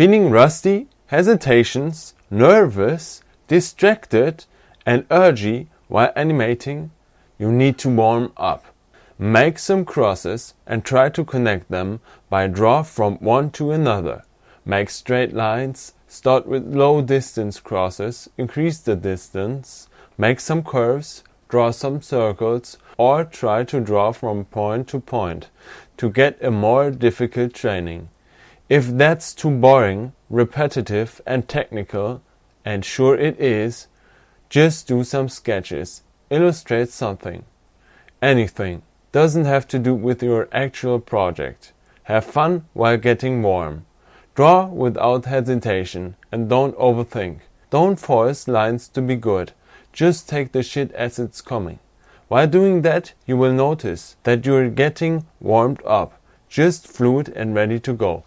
Feeling rusty, hesitations, nervous, distracted and urgy while animating? You need to warm up. Make some crosses and try to connect them by draw from one to another. Make straight lines, start with low distance crosses, increase the distance, make some curves, draw some circles, or try to draw from point to point to get a more difficult training. If that's too boring, repetitive and technical, and sure it is, just do some sketches, illustrate something. Anything. Doesn't have to do with your actual project. Have fun while getting warm. Draw without hesitation and don't overthink. Don't force lines to be good. Just take the shit as it's coming. While doing that, you will notice that you're getting warmed up, just fluid and ready to go.